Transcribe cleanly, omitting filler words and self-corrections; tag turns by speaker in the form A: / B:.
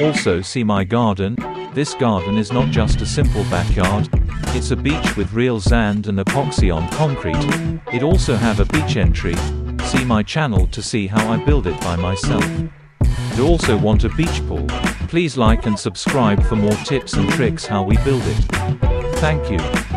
A: Also see my garden. This garden is not just a simple backyard. It's a beach with real sand and epoxy on concrete. It also have a beach entry. See my channel to see how I build it by myself. You also want a beach pool? Please like and subscribe for more tips and tricks how we build it. Thank you.